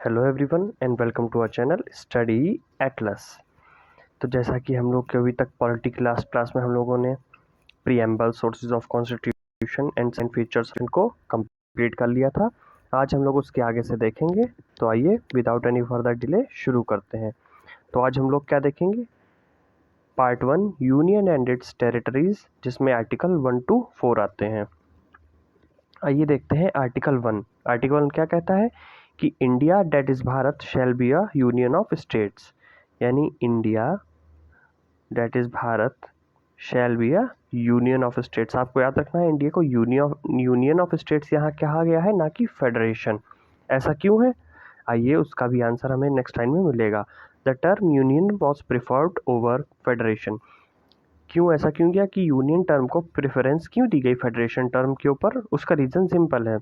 Hello everyone and welcome to our channel Study Atlas. तो जैसा कि हम लोग के अभी तक पॉलिटी क्लास में हम लोगों ने preamble, sources of constitution and features को कंप्लीट कर लिया था। आज हम लोग उसके आगे से देखेंगे। तो आइए विदाउट एनी फर्दर डिले शुरू करते हैं। तो आज हम लोग क्या देखेंगे? Part 1 union and it's territories, जिसमें आर्टिकल 1 to 4 आते हैं। आइए देखते हैं आर्टिकल 1। आर्टिकल 1 क्या कहता है कि India that is Bharat shall be a union of states, यानी India that is Bharat shall be a union of states. आपको याद रखना है इंडिया को यूनियन ऑफ स्टेट्स यहाँ कहा गया है, ना कि फेडरेशन। ऐसा क्यों है? आइए उसका भी आंसर हमें नेक्स्ट लाइन में मिलेगा। The term union was preferred over federation. क्यों ऐसा क्यों किया कि यूनियन टर्म को प्रेफरेंस क्यों दी गई फेडरेशन टर्म के ऊपर? उसका रीज़न सिंपल है,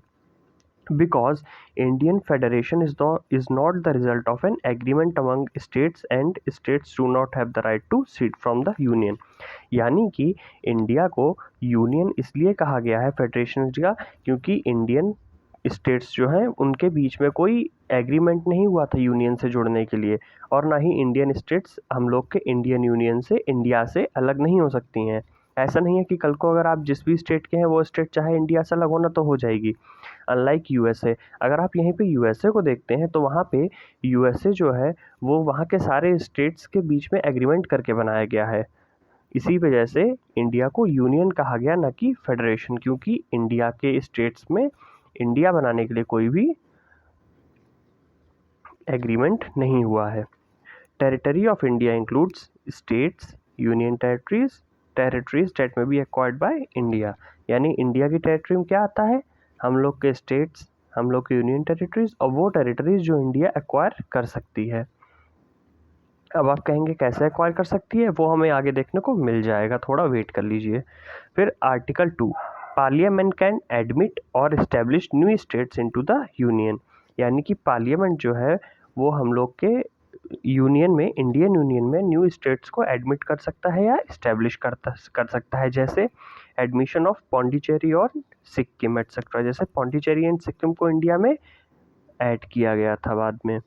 because Indian Federation is not the result of an agreement among states and states do not have the right to cede from the union। यानी कि India को यूनियन इसलिए कहा गया है फेडरेशन का, क्योंकि इंडियन स्टेट्स जो हैं उनके बीच में कोई एग्रीमेंट नहीं हुआ था यूनियन से जुड़ने के लिए, और ना ही इंडियन स्टेट्स हम लोग के इंडियन यूनियन से, इंडिया से अलग नहीं हो सकती हैं। ऐसा नहीं है कि कल को अगर आप जिस भी स्टेट के हैं वो स्टेट चाहे इंडिया से अलग होना तो हो जाएगी। अनलाइक यूएसए, अगर आप यहीं पे यूएसए को देखते हैं तो वहाँ पे यूएसए जो है वो वहाँ के सारे स्टेट्स के बीच में एग्रीमेंट करके बनाया गया है। इसी वजह से इंडिया को यूनियन कहा गया, ना कि फेडरेशन, क्योंकि इंडिया के स्टेट्स में इंडिया बनाने के लिए कोई भी एग्रीमेंट नहीं हुआ है। Territory of India includes states, union territories that में बी एक्वायर्ड बाय इंडिया। यानी इंडिया की टेरिटरी में क्या आता है? हम लोग के स्टेट्स, हम लोग के यूनियन टेरिटरीज और वो टेरिटरीज जो इंडिया एक्वायर कर सकती है। अब आप कहेंगे कैसे एक्वायर कर सकती है, वो हमें आगे देखने को मिल जाएगा, थोड़ा वेट कर लीजिए। फिर आर्टिकल 2, पार्लियामेंट कैन एडमिट और establish new states into the union. यानी कि पार्लियामेंट जो है वो हम लोग के यूनियन में, इंडियन यूनियन में न्यू स्टेट्स को एडमिट कर सकता है या इस्टेब्लिश कर सकता है। जैसे एडमिशन ऑफ पौंडीचेरी और सिक्किम एटसेट्रा। जैसे पौंडीचेरी एंड सिक्किम को इंडिया में ऐड किया गया था बाद में।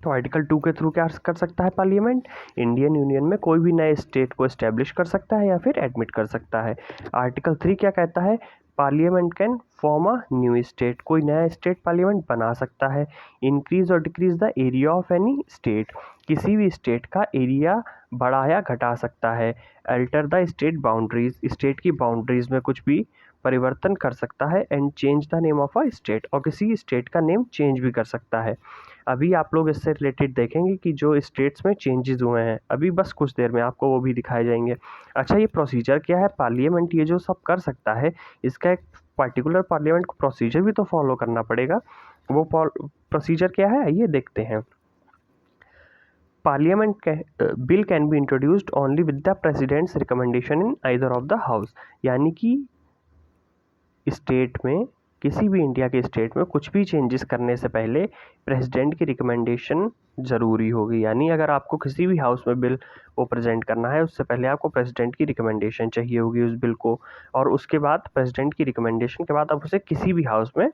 तो आर्टिकल 2 के थ्रू क्या कर सकता है पार्लियामेंट? इंडियन यूनियन में कोई भी नए स्टेट को एस्टेब्लिश कर सकता है या फिर एडमिट कर सकता है। आर्टिकल 3 क्या कहता है? Parliament can form a new state, कोई नया स्टेट पार्लियामेंट बना सकता है। इंक्रीज और decrease the area of any state, किसी भी स्टेट का एरिया बढ़ा या घटा सकता है। Alter the state boundaries, state की बाउंड्रीज में कुछ भी परिवर्तन कर सकता है। And change the name of a state, और किसी स्टेट का नेम चेंज भी कर सकता है। अभी आप लोग इससे रिलेटेड देखेंगे कि जो स्टेट्स में चेंजेस हुए हैं, अभी बस कुछ देर में आपको वो भी दिखाए जाएंगे। अच्छा, ये प्रोसीजर क्या है? पार्लियामेंट ये जो सब कर सकता है, इसका एक पर्टिकुलर पार्लियामेंट को प्रोसीजर भी तो फॉलो करना पड़ेगा। वो प्रोसीजर क्या है, आइए देखते हैं। Parliament bill can be introduced only with the president's recommendation in either of the house. यानी कि स्टेट में, किसी भी इंडिया के स्टेट में कुछ भी चेंजेस करने से पहले प्रेसिडेंट की रिकमेंडेशन ज़रूरी होगी। यानी अगर आपको किसी भी हाउस में बिल को प्रेजेंट करना है, उससे पहले आपको प्रेसिडेंट की रिकमेंडेशन चाहिए होगी उस बिल को, और उसके बाद प्रेसिडेंट की रिकमेंडेशन के बाद आप उसे किसी भी हाउस में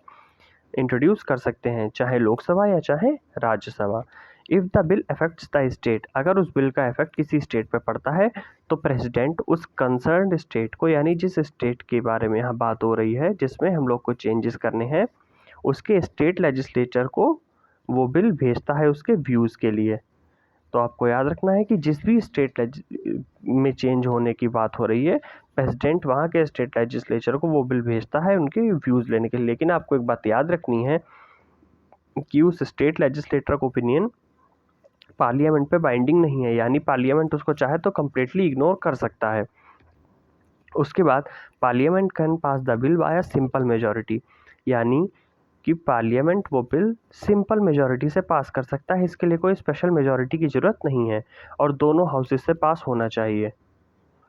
इंट्रोड्यूस कर सकते हैं, चाहे लोकसभा या चाहे Rajya Sabha. If the bill affects the state, अगर उस बिल का इफेक्ट किसी स्टेट पे पड़ता है तो प्रेसिडेंट उस कंसर्न्ड स्टेट को, यानी जिस स्टेट के बारे में यहाँ बात हो रही है, जिसमें हम लोग को चेंजेस करने हैं, उसके स्टेट लेजिस्लेचर को वो बिल भेजता है उसके व्यूज़ के लिए। तो आपको याद रखना है कि जिस भी स्टेट में चेंज होने की बात हो रही है, प्रेसिडेंट वहाँ के स्टेट लेजिस्लेचर को वो बिल भेजता है उनके व्यूज़ लेने के लिए। लेकिन आपको एक बात याद रखनी है कि उस स्टेट लेजिस्लेटर का ओपिनियन पार्लियामेंट पे बाइंडिंग नहीं है, यानी पार्लियामेंट उसको चाहे तो कम्प्लीटली इग्नोर कर सकता है। उसके बाद parliament can pass the bill bye simple majority, यानी कि पार्लियामेंट वो बिल सिंपल मेजॉरिटी से पास कर सकता है। इसके लिए कोई स्पेशल मेजॉरिटी की ज़रूरत नहीं है, और दोनों हाउसेस से पास होना चाहिए।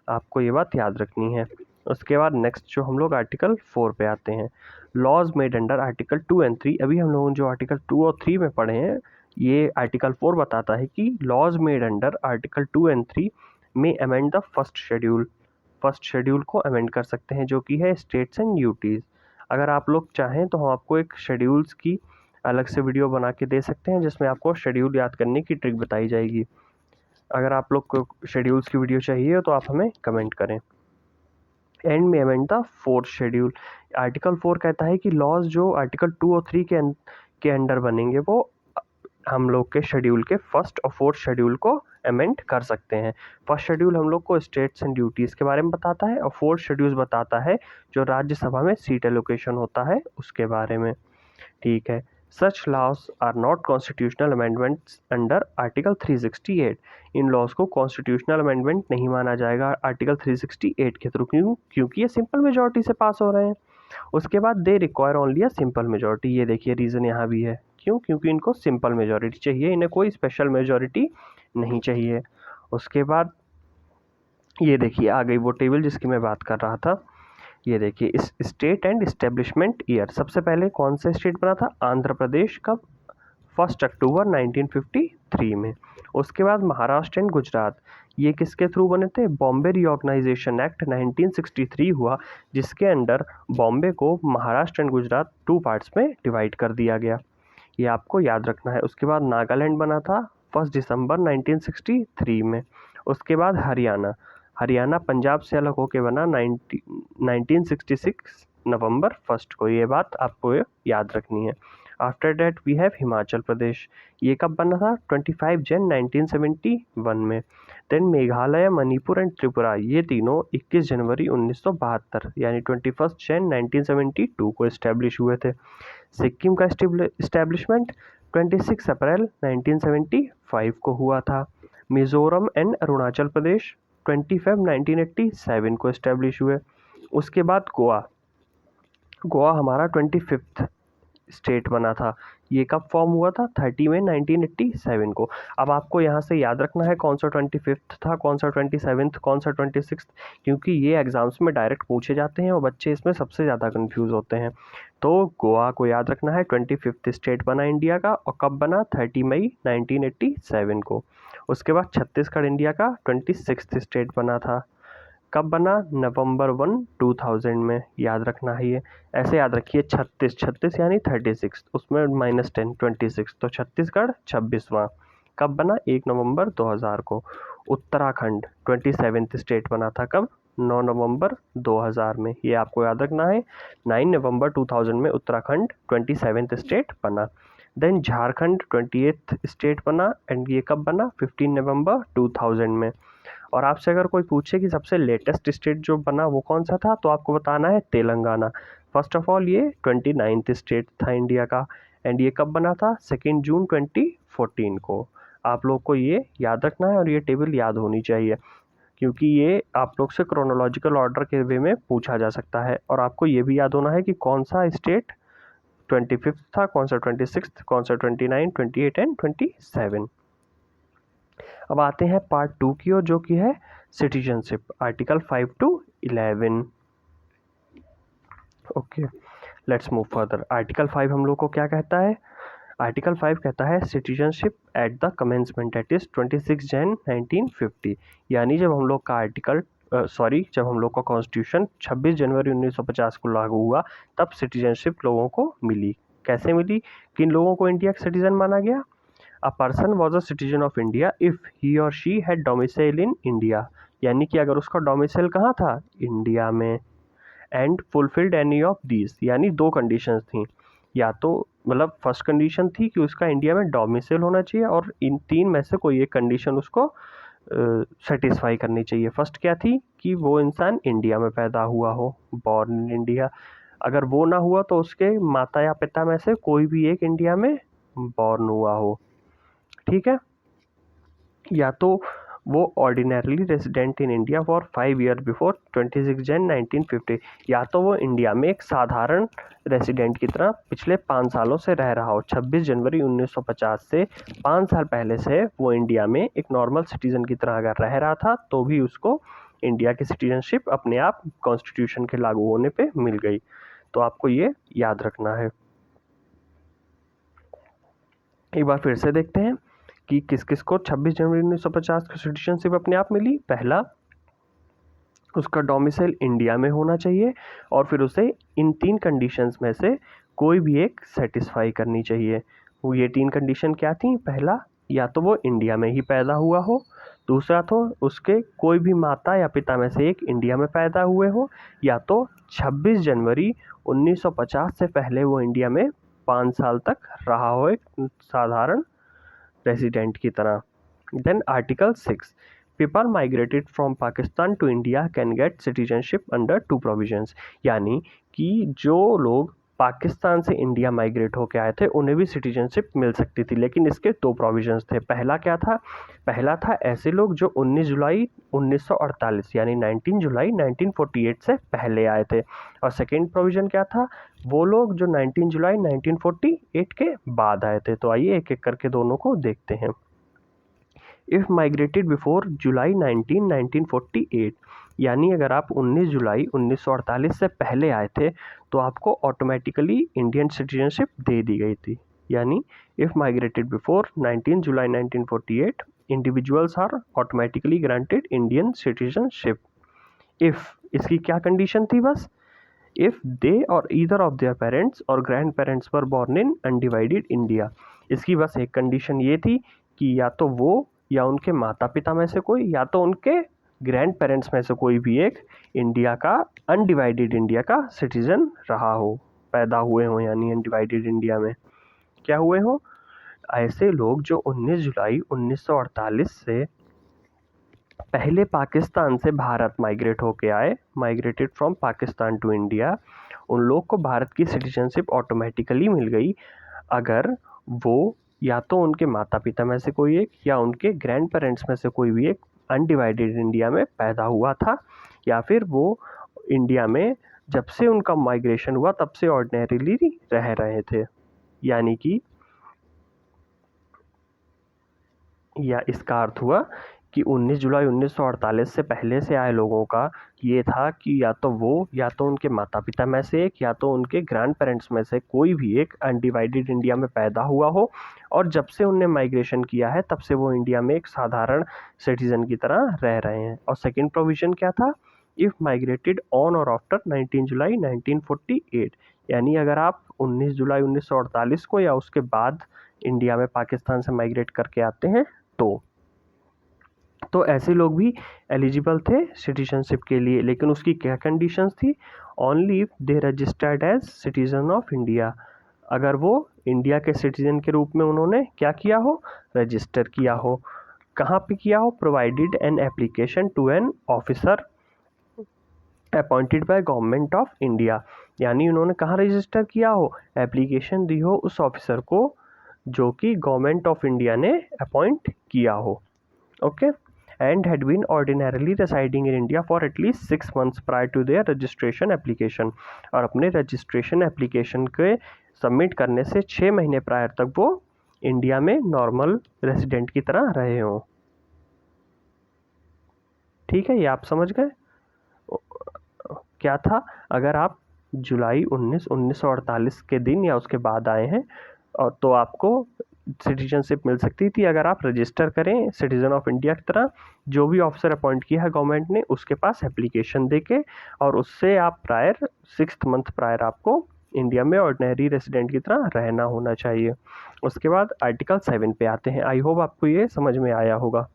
आपको ये बात याद रखनी है। उसके बाद नेक्स्ट जो हम लोग आर्टिकल 4 पे आते हैं, laws made under article 2 and 3। अभी हम लोगों ने जो आर्टिकल 2 और 3 में पढ़े हैं, ये आर्टिकल 4 बताता है कि laws made under article 2 and 3 में अमेंड द फर्स्ट शेड्यूल को अमेंड कर सकते हैं, जो कि है स्टेट्स एंड ड्यूटीज़। अगर आप लोग चाहें तो हम आपको एक शेड्यूल्स की अलग से वीडियो बना के दे सकते हैं जिसमें आपको शेड्यूल याद करने की ट्रिक बताई जाएगी। अगर आप लोग को शेड्यूल्स की वीडियो चाहिए तो आप हमें कमेंट करें। एंड में amend the fourth schedule. Article 4 कहता है कि लॉज जो आर्टिकल 2 और 3 के अंडर बनेंगे वो हम लोग के शेड्यूल के फर्स्ट और फोर्थ शेड्यूल को अमेंड कर सकते हैं। फर्स्ट शेड्यूल हम लोग को स्टेट्स एंड ड्यूटीज़ के बारे में बताता है और फोर्थ शेड्यूल बताता है जो राज्यसभा में सीट एलोकेशन होता है उसके बारे में। ठीक है। Such laws are not constitutional amendments under article 368। इन लॉज को कॉन्स्टिट्यूशनल अमेंडमेंट नहीं माना जाएगा आर्टिकल 368 के थ्रू। क्योंकि ये सिंपल मेजॉरिटी से पास हो रहे हैं। उसके बाद they require only a simple majority. ये देखिए रीज़न यहाँ भी है, क्यों? क्योंकि इनको सिंपल मेजॉरिटी चाहिए, इन्हें कोई स्पेशल मेजॉरिटी नहीं चाहिए। उसके बाद ये देखिए आ गई वो टेबल जिसकी मैं बात कर रहा था। ये देखिए इस स्टेट एंड इस्टेब्लिशमेंट ईयर। सबसे पहले कौन सा स्टेट बना था? आंध्र प्रदेश। कब? 1 अक्टूबर 1953 में। उसके बाद महाराष्ट्र एंड गुजरात, ये किसके थ्रू बने थे? बॉम्बे रीऑर्गेनाइजेशन एक्ट 1963 हुआ जिसके अंडर बॉम्बे को महाराष्ट्र एंड गुजरात 2 पार्ट्स में डिवाइड कर दिया गया। ये आपको याद रखना है। उसके बाद नागालैंड बना था 1 दिसंबर 1963 में। उसके बाद हरियाणा पंजाब से अलग होके बना 1966 नवंबर 1 को। ये बात आपको याद रखनी है। After that we have Himachal Pradesh. ये कब बना था? 25 जन 1971 में। देन मेघालय, मणिपुर एंड त्रिपुरा, ये तीनों 21 जनवरी 1972 यानी 21 जन 1972 को इस्टेब्लिश हुए थे। सिक्किम का इस्टेब्लिशमेंट 26 अप्रैल 1975 को हुआ था। मिजोरम एंड अरुणाचल प्रदेश 20 फरवरी 1987 को इस्टेब्लिश हुए। उसके बाद गोवा हमारा 25th स्टेट बना था। ये कब फॉर्म हुआ था? 30 मई 1987 को। अब आपको यहाँ से याद रखना है कौन सा 25th था, कौन सा 27th, कौन सा 26th, क्योंकि ये एग्जाम्स में डायरेक्ट पूछे जाते हैं और बच्चे इसमें सबसे ज़्यादा कंफ्यूज होते हैं। तो गोवा को याद रखना है 25th स्टेट बना इंडिया का। और कब बना? 30 मई 1987 को। उसके बाद छत्तीसगढ़ इंडिया का 26th स्टेट बना था। कब बना? नवंबर 1 2000 में। याद रखना है ये, ऐसे याद रखिए 36 यानी 36, उसमें -10 26, तो छत्तीसगढ़ 26वां। कब बना? 1 नवंबर 2000 को। उत्तराखंड 27th स्टेट बना था। कब? 9 नवंबर 2000 में। ये आपको याद रखना है। 9 नवंबर 2000 में उत्तराखंड 27th स्टेट बना। देन झारखंड 28th स्टेट बना एंड ये कब बना? 15 नवंबर 2000 में। और आपसे अगर कोई पूछे कि सबसे लेटेस्ट स्टेट जो बना वो कौन सा था, तो आपको बताना है तेलंगाना। फर्स्ट ऑफ ऑल ये 29th स्टेट था इंडिया का एंड ये कब बना था? 2 जून 2014 को। आप लोग को ये याद रखना है और ये टेबल याद होनी चाहिए क्योंकि ये आप लोग से क्रोनोलॉजिकल ऑर्डर के वे में पूछा जा सकता है। और आपको ये भी याद होना है कि कौन सा स्टेट 25th था, कौन सा 26th, कौन सा 29, 28 एंड 27। अब आते हैं पार्ट 2 की ओर जो कि है citizenship, article 5 to 11। Okay, let's move further. Article 5 हम लोग को क्या कहता है? आर्टिकल 5 कहता है citizenship at the commencement, that is 26 जन 1950, यानी जब हम लोग का जब हम लोग का कॉन्स्टिट्यूशन 26 जनवरी 1950 को लागू हुआ तब सिटीजनशिप लोगों को मिली। कैसे मिली? किन लोगों को इंडिया का सिटीजन माना गया? A person was a citizen of India if he or she had domicile in India, यानी कि अगर उसका डोमिसाइल कहाँ था? इंडिया में। And fulfilled any of these, यानी 2 कंडीशंस थी। या तो मतलब फर्स्ट कंडीशन थी कि उसका इंडिया में डोमिसाइल होना चाहिए और इन 3 में से कोई एक कंडीशन उसको सेटिस्फाई करनी चाहिए। फर्स्ट क्या थी? कि वो इंसान इंडिया में पैदा हुआ हो, बॉर्न इन इंडिया। अगर वो ना हुआ तो उसके माता या पिता में से कोई भी एक इंडिया में बॉर्न हुआ हो। ठीक है। या तो वो ordinarily resident in India for 5 year before 26 जन 1950, या तो वो इंडिया में एक साधारण रेजिडेंट की तरह पिछले 5 सालों से रह रहा हो। 26 जनवरी 1950 से 5 साल पहले से वो इंडिया में एक नॉर्मल सिटीजन की तरह अगर रह रहा था तो भी उसको इंडिया की सिटीजनशिप अपने आप कॉन्स्टिट्यूशन के लागू होने पे मिल गई। तो आपको ये याद रखना है। एक बार फिर से देखते हैं कि किस किस को 26 जनवरी 1950 को सिटीजनशिप अपने आप मिली। पहला, उसका डोमिसाइल इंडिया में होना चाहिए और फिर उसे इन 3 कंडीशंस में से कोई भी एक सेटिस्फाई करनी चाहिए। वो ये 3 कंडीशन क्या थी? पहला, या तो वो इंडिया में ही पैदा हुआ हो, दूसरा तो उसके कोई भी माता या पिता में से एक इंडिया में पैदा हुए हो, या तो 26 जनवरी 1950 से पहले वो इंडिया में 5 साल तक रहा हो एक साधारण रेजिडेंट की तरह। Then article 6, people migrated from Pakistan to India can get citizenship under 2 provisions. यानी कि जो लोग पाकिस्तान से इंडिया माइग्रेट होकर आए थे उन्हें भी सिटीजनशिप मिल सकती थी, लेकिन इसके 2 प्रोविजंस थे। पहला क्या था? पहला था ऐसे लोग जो 19 जुलाई 1948 यानी 19 जुलाई 1948 से पहले आए थे। और सेकेंड प्रोविजन क्या था? वो लोग जो 19 जुलाई 1948 के बाद आए थे। तो आइए एक एक करके दोनों को देखते हैं। इफ़ माइग्रेटेड बिफोर जुलाई 1948, यानी अगर आप 19 जुलाई 1948 से पहले आए थे तो आपको ऑटोमेटिकली इंडियन सिटीजनशिप दे दी गई थी। यानी if migrated before 19 July 1948, individuals are automatically granted Indian citizenship. If, इसकी क्या कंडीशन थी? बस if they or either of their parents or grandparents were born in undivided India. इसकी बस एक कंडीशन ये थी कि या तो वो या उनके माता पिता में से कोई या तो उनके ग्रैंड पेरेंट्स में से कोई भी एक इंडिया का, अनडिवाइडेड इंडिया का सिटीजन रहा हो, पैदा हुए हों, यानी अनडिवाइडेड इंडिया में क्या हुए हों। ऐसे लोग जो 19 जुलाई 1948 से पहले पाकिस्तान से भारत माइग्रेट होके आए, migrated from Pakistan to India, उन लोग को भारत की सिटीजनशिप ऑटोमेटिकली मिल गई अगर वो या तो उनके माता पिता में से कोई एक या उनके ग्रैंड पेरेंट्स में से कोई भी एक अनडिवाइडेड इंडिया में पैदा हुआ था, या फिर वो इंडिया में जब से उनका माइग्रेशन हुआ तब से ऑर्डिनरीली रह रहे थे। यानी कि या इसका अर्थ हुआ कि 19 जुलाई 1948 से पहले से आए लोगों का ये था कि या तो वो या तो उनके माता पिता में से एक या तो उनके ग्रैंड पेरेंट्स में से कोई भी एक अनडिवाइडेड इंडिया में पैदा हुआ हो, और जब से उनने माइग्रेशन किया है तब से वो इंडिया में एक साधारण सिटीजन की तरह रह रहे हैं। और सेकेंड प्रोविज़न क्या था? इफ़ माइग्रेटेड ऑन और आफ्टर 19 जुलाई 1948, यानी अगर आप 19 जुलाई 1948 को या उसके बाद इंडिया में पाकिस्तान से माइग्रेट करके आते हैं तो ऐसे लोग भी एलिजिबल थे सिटीजनशिप के लिए। लेकिन उसकी क्या कंडीशंस थी? Only if they registered as citizen of India. अगर वो इंडिया के सिटीजन के रूप में उन्होंने क्या किया हो? रजिस्टर किया हो। कहाँ पे किया हो? Provided an application to an officer appointed by government of India. यानी उन्होंने कहाँ रजिस्टर किया हो? एप्लीकेशन दी हो उस ऑफिसर को जो कि गवर्नमेंट ऑफ इंडिया ने अपॉइंट किया हो। Okay, and had been ordinarily residing in India for at least 6 months prior to their registration application। और अपने रजिस्ट्रेशन एप्लीकेशन के सबमिट करने से 6 महीने प्रायर तक वो इंडिया में नॉर्मल रेजिडेंट की तरह रहे हों। ठीक है, ये आप समझ गए क्या था? अगर आप जुलाई 1948 के दिन या उसके बाद आए हैं और तो आपको सिटीजनशिप मिल सकती थी अगर आप रजिस्टर करें सिटीजन ऑफ इंडिया की तरह। जो भी ऑफिसर अपॉइंट किया है गवर्नमेंट ने उसके पास एप्लीकेशन देके, और उससे आप प्रायर 6th मंथ प्रायर आपको इंडिया में ऑर्डिनरी रेजिडेंट की तरह रहना होना चाहिए। उसके बाद आर्टिकल 7 पे आते हैं। आई होप आपको ये समझ में आया होगा।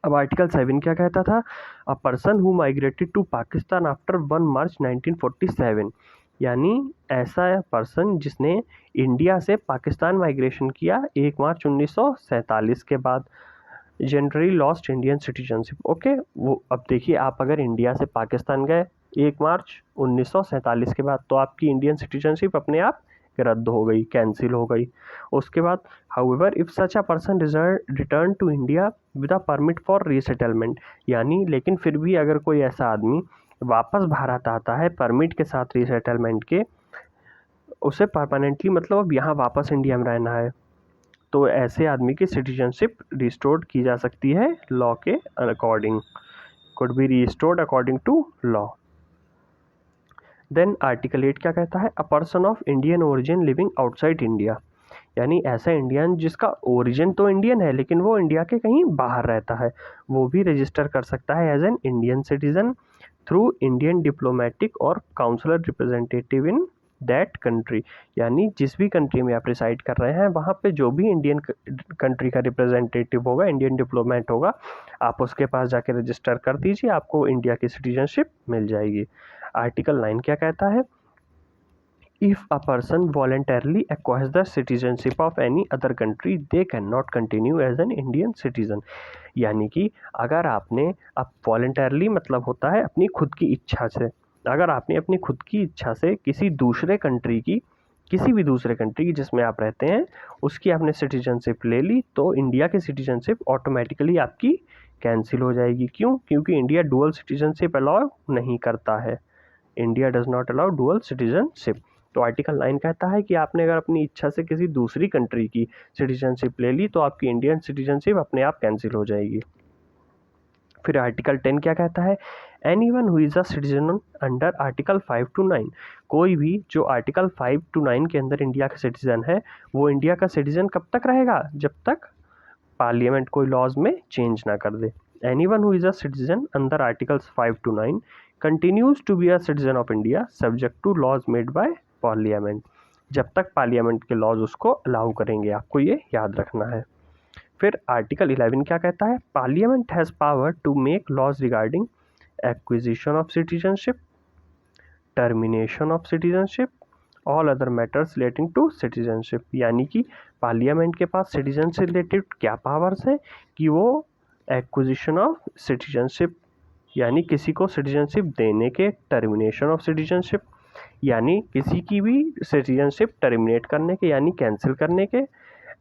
अब आर्टिकल 7 क्या कहता था? A person who migrated to Pakistan after 1 March 1947, यानी ऐसा पर्सन जिसने इंडिया से पाकिस्तान माइग्रेशन किया 1 मार्च 1947 के बाद, generally lost Indian citizenship. Okay, वो अब देखिए, आप अगर इंडिया से पाकिस्तान गए 1 मार्च 1947 के बाद तो आपकी इंडियन सिटीजनशिप अपने आप रद्द हो गई, कैंसिल हो गई। उसके बाद however if such a person return to India with a permit for resettlement, यानी लेकिन फिर भी अगर कोई ऐसा आदमी वापस भारत आता है परमिट के साथ रीसेटलमेंट के, उसे परमानेंटली मतलब अब यहाँ वापस इंडिया में रहना है, तो ऐसे आदमी की सिटीजनशिप रिस्टोर्ड की जा सकती है लॉ के according, could be restored according to law. Then article 8 क्या कहता है? A person of Indian origin living outside India, यानी ऐसा इंडियन जिसका ओरिजिन तो इंडियन है लेकिन वो इंडिया के कहीं बाहर रहता है, वो भी रजिस्टर कर सकता है as an Indian citizen through Indian diplomatic और consular representative in that country, यानी जिस भी कंट्री में आप रिसाइड कर रहे हैं वहाँ पे जो भी इंडियन कंट्री का रिप्रेजेंटेटिव होगा, इंडियन डिप्लोमेट होगा, आप उसके पास जाके रजिस्टर कर दीजिए, आपको इंडिया की सिटीजनशिप मिल जाएगी। आर्टिकल 9 क्या कहता है? If a person voluntarily acquires the citizenship of any other country, they cannot continue as an Indian citizen। यानी कि अगर आपने, अब वॉलेंटरली मतलब होता है अपनी खुद की इच्छा से, अगर आपने अपनी खुद की इच्छा से किसी दूसरे कंट्री की, किसी भी दूसरे कंट्री की जिसमें आप रहते हैं उसकी आपने सिटीजनशिप ले ली, तो इंडिया की सिटीजनशिप ऑटोमेटिकली आपकी कैंसिल हो जाएगी। क्यों? क्योंकि इंडिया डुअल सिटीजनशिप अलाउ नहीं करता है। India does not allow dual citizenship. तो आर्टिकल 9 कहता है कि आपने अगर अपनी इच्छा से किसी दूसरी कंट्री की सिटीजनशिप ले ली तो आपकी इंडियन सिटीजनशिप अपने आप कैंसिल हो जाएगी। फिर आर्टिकल 10 क्या कहता है? Anyone who is a citizen under article 5 to 9, कोई भी जो आर्टिकल 5 to 9 के अंदर इंडिया का सिटीजन है वो इंडिया का सिटीजन कब तक रहेगा? जब तक पार्लियामेंट कोई लॉज में चेंज ना कर दे। Anyone who is a citizen under articles 5 to 9 continues to be a citizen of India subject to laws made by parliament, जब तक पार्लियामेंट के लॉज उसको अलाउ करेंगे, आपको ये याद रखना है। फिर आर्टिकल 11 क्या कहता है? Parliament has power to make laws regarding acquisition of citizenship, termination of citizenship, all other matters relating to citizenship. यानी कि पार्लियामेंट के पास सिटीजन से रिलेटेड क्या पावर्स हैं कि वो एक्विजिशन ऑफ सिटीजनशिप यानी किसी को सिटीजनशिप देने के, टर्मिनेशन ऑफ सिटीजनशिप यानी किसी की भी सिटीजनशिप टर्मिनेट करने के यानी कैंसिल करने के,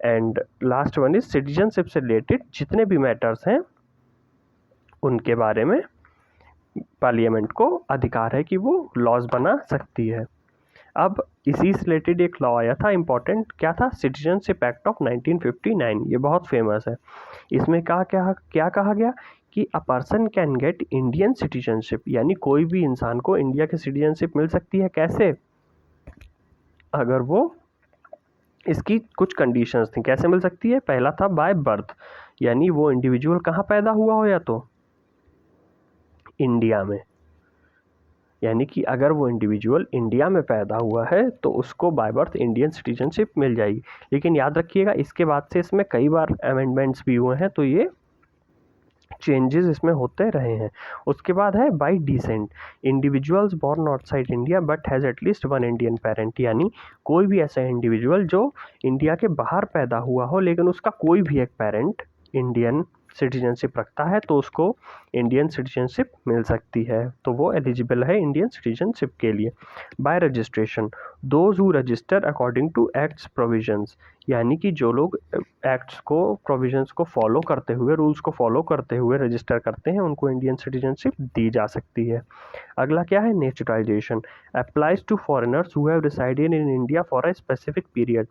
and last one is citizenship से रिलेटेड जितने भी मैटर्स हैं उनके बारे में पार्लियामेंट को अधिकार है कि वो लॉज बना सकती है। अब इसी से रिलेटेड एक लॉ आया था इम्पॉर्टेंट, क्या था? Citizenship act of 1959। ये बहुत फेमस है। इसमें क्या कहा गया कि a person can get Indian citizenship, यानी कोई भी इंसान को इंडिया की सिटीजनशिप मिल सकती है। कैसे? अगर वो, इसकी कुछ कंडीशंस थी कैसे मिल सकती है। पहला था बाय बर्थ, यानी वो इंडिविजुअल कहाँ पैदा हुआ हो, या तो इंडिया में, यानी कि अगर वो इंडिविजुअल इंडिया में पैदा हुआ है तो उसको बाय बर्थ इंडियन सिटीजनशिप मिल जाएगी। लेकिन याद रखिएगा इसके बाद से इसमें कई बार अमेंडमेंट्स भी हुए हैं, तो ये चेंजेस इसमें होते रहे हैं। उसके बाद है by descent, individuals born outside India but has at least one Indian parent, यानी कोई भी ऐसा इंडिविजुअल जो इंडिया के बाहर पैदा हुआ हो लेकिन उसका कोई भी एक पेरेंट इंडियन सिटीजनशिप रखता है तो उसको इंडियन सिटीजनशिप मिल सकती है, तो वो एलिजिबल है इंडियन सिटीजनशिप के लिए। By registration, those who register according to acts provisions, यानी कि जो लोग एक्ट्स को, प्रोविजंस को फॉलो करते हुए, रूल्स को फॉलो करते हुए रजिस्टर करते हैं उनको इंडियन सिटीजनशिप दी जा सकती है। अगला क्या है? Naturalisation, applies to foreigners who have resided in India for a specific period.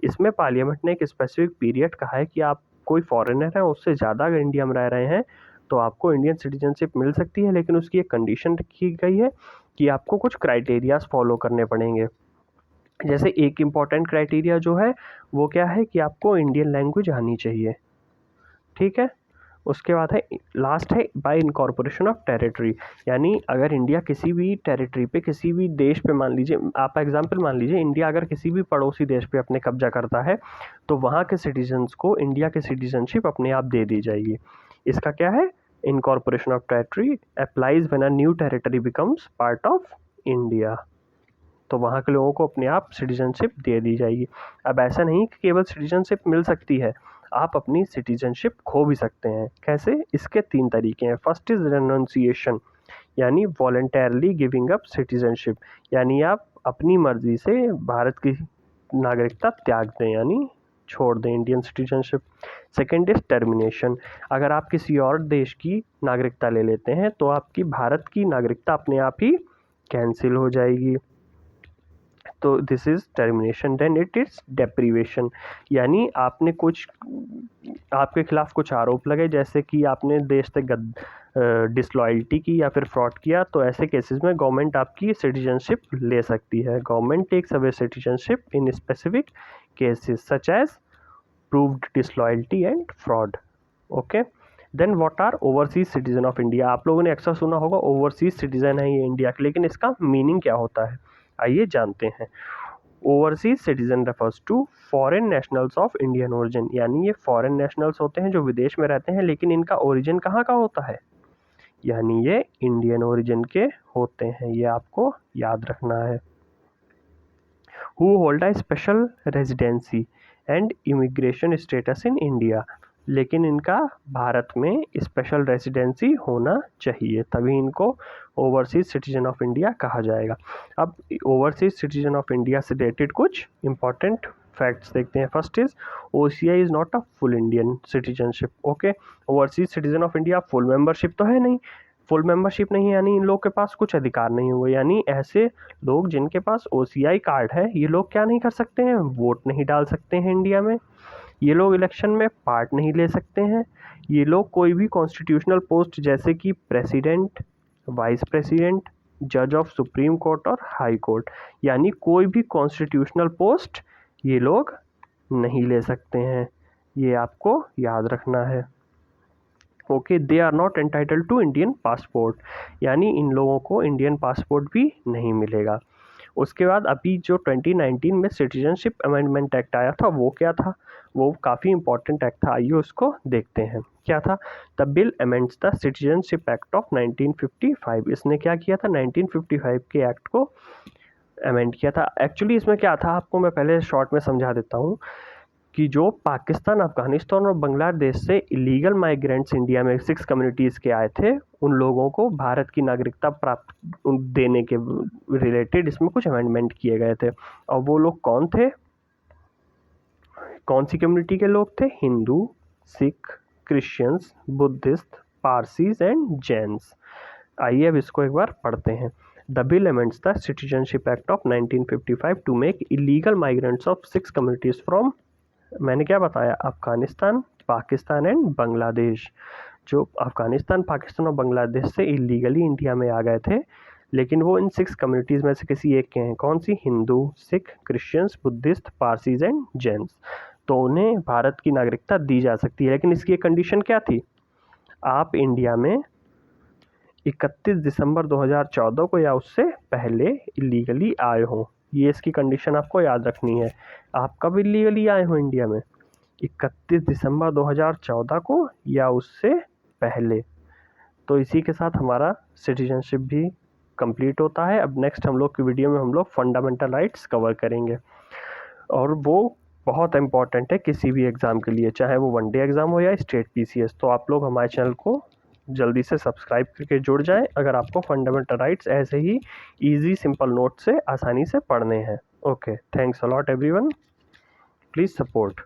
इसमें पार्लियामेंट ने एक स्पेसिफिक पीरियड कहा है कि आप कोई फॉरेनर है उससे ज़्यादा अगर इंडिया में रह रहे हैं तो आपको इंडियन सिटीजनशिप मिल सकती है, लेकिन उसकी एक कंडीशन रखी गई है कि आपको कुछ क्राइटेरियाज फॉलो करने पड़ेंगे। जैसे एक इम्पॉर्टेंट क्राइटेरिया जो है वो क्या है कि आपको इंडियन लैंग्वेज आनी चाहिए, ठीक है। उसके बाद है लास्ट है बाय इनकॉर्पोरेशन ऑफ टेरिटरी, यानी अगर इंडिया किसी भी टेरिटरी पे, किसी भी देश पे, मान लीजिए आप एग्जांपल मान लीजिए इंडिया अगर किसी भी पड़ोसी देश पे अपने कब्जा करता है तो वहाँ के सिटीजन्स को इंडिया की सिटीजनशिप अपने आप दे दी जाएगी। इसका क्या है? Incorporation of territory applies when a new territory becomes part of India, तो वहाँ के लोगों को अपने आप सिटीजनशिप दे दी जाएगी। अब ऐसा नहीं कि केवल सिटीजनशिप मिल सकती है, आप अपनी सिटीजनशिप खो भी सकते हैं। कैसे? इसके 3 तरीके हैं। फर्स्ट इज रेनोन्सिएशन, यानी वॉलंटरली गिविंग अप सिटीजनशिप, यानी आप अपनी मर्जी से भारत की नागरिकता त्याग दें यानी छोड़ दें Indian citizenship. Second is termination, अगर आप किसी और देश की नागरिकता ले लेते हैं तो आपकी भारत की नागरिकता अपने आप ही कैंसिल हो जाएगी, तो this is termination. Then it is deprivation, यानी आपने कुछ, आपके खिलाफ कुछ आरोप लगे जैसे कि आपने देश से डिसलॉयल्टी की या फिर फ्रॉड किया, तो ऐसे केसेस में गवर्नमेंट आपकी सिटीजनशिप ले सकती है। Government takes away citizenship in specific cases such as proved disloyalty and fraud. Okay, then what are overseas citizen of India, आप लोगों ने अक्सर सुना होगा ओवरसीज सिटीजन है ये इंडिया के, लेकिन इसका मीनिंग क्या होता है? आइए जानते हैं। Overseas citizen refers to foreign nationals of Indian origin, यानी ये फॉरेन नेशनल्स होते हैं जो विदेश में रहते हैं लेकिन इनका ओरिजिन कहाँ का होता है, यानी ये इंडियन ओरिजिन के होते हैं, ये आपको याद रखना है। Who hold a special residency and immigration status in India, लेकिन इनका भारत में स्पेशल रेजिडेंसी होना चाहिए, तभी इनको ओवरसीज सिटीजन ऑफ इंडिया कहा जाएगा। अब ओवरसीज सिटीजन ऑफ इंडिया से रिलेटेड कुछ इंपॉर्टेंट फैक्ट्स देखते हैं। First is OCI is not a full Indian citizenship. Okay, overseas citizen of India full membership तो है नहीं, फुल मेंबरशिप नहीं यानी इन लोग के पास कुछ अधिकार नहीं हुए, यानी ऐसे लोग जिनके पास OCI कार्ड है ये लोग क्या नहीं कर सकते हैं, वोट नहीं डाल सकते हैं इंडिया में, ये लोग इलेक्शन में पार्ट नहीं ले सकते हैं, ये लोग कोई भी कॉन्स्टिट्यूशनल पोस्ट जैसे कि प्रेसिडेंट, वाइस प्रेसिडेंट, जज ऑफ सुप्रीम कोर्ट और हाई कोर्ट, यानी कोई भी कॉन्स्टिट्यूशनल पोस्ट ये लोग नहीं ले सकते हैं, ये आपको याद रखना है। Okay, they are not entitled to Indian passport, यानी इन लोगों को इंडियन पासपोर्ट भी नहीं मिलेगा। उसके बाद अभी जो 2019 में सिटीजनशिप अमेंडमेंट एक्ट आया था वो क्या था, वो काफ़ी इंपॉर्टेंट एक्ट था, आइए उसको देखते हैं क्या था। The bill amends the citizenship act of 1955, इसने क्या किया था, 1955 के एक्ट को अमेंड किया था। एक्चुअली इसमें क्या था आपको मैं पहले शॉर्ट में समझा देता हूँ कि जो पाकिस्तान, अफगानिस्तान और बांग्लादेश से इलीगल माइग्रेंट्स इंडिया में 6 कम्युनिटीज़ के आए थे, उन लोगों को भारत की नागरिकता प्राप्त देने के रिलेटेड इसमें कुछ अमेंडमेंट किए गए थे। और वो लोग कौन थे, कौन सी कम्युनिटी के लोग थे, Hindu, Sikh, Christians, Buddhist, Parsis and Jains. आइए अब इसको एक बार पढ़ते हैं। The bill amends the citizenship act of 1955 to make illegal migrants of 6 communities from, मैंने क्या बताया, अफ़गानिस्तान, पाकिस्तान एंड बांग्लादेश। जो अफ़गानिस्तान, पाकिस्तान और बांग्लादेश से इलीगली इंडिया में आ गए थे, लेकिन वो इन 6 कम्युनिटीज़ में से किसी एक के हैं, कौन सी, Hindu, Sikh, Christians, Buddhist, Parsis and Jains, तो उन्हें भारत की नागरिकता दी जा सकती है। लेकिन इसकी एक कंडीशन क्या थी, आप इंडिया में 31 दिसंबर 2014 को या उससे पहले इलीगली आए हों, ये इसकी कंडीशन आपको याद रखनी है। आप कब इलीगली आए हो इंडिया में, 31 दिसंबर 2014 को या उससे पहले। तो इसी के साथ हमारा सिटीजनशिप भी कंप्लीट होता है। अब नेक्स्ट हम लोग की वीडियो में हम लोग फंडामेंटल राइट्स कवर करेंगे, और वो बहुत इंपॉर्टेंट है किसी भी एग्ज़ाम के लिए, चाहे वो वनडे एग्ज़ाम हो या स्टेट PCS। तो आप लोग हमारे चैनल को जल्दी से सब्सक्राइब करके जुड़ जाएं अगर आपको फंडामेंटल राइट्स ऐसे ही इजी सिंपल नोट से आसानी से पढ़ने हैं। Okay, thanks a lot everyone, please support.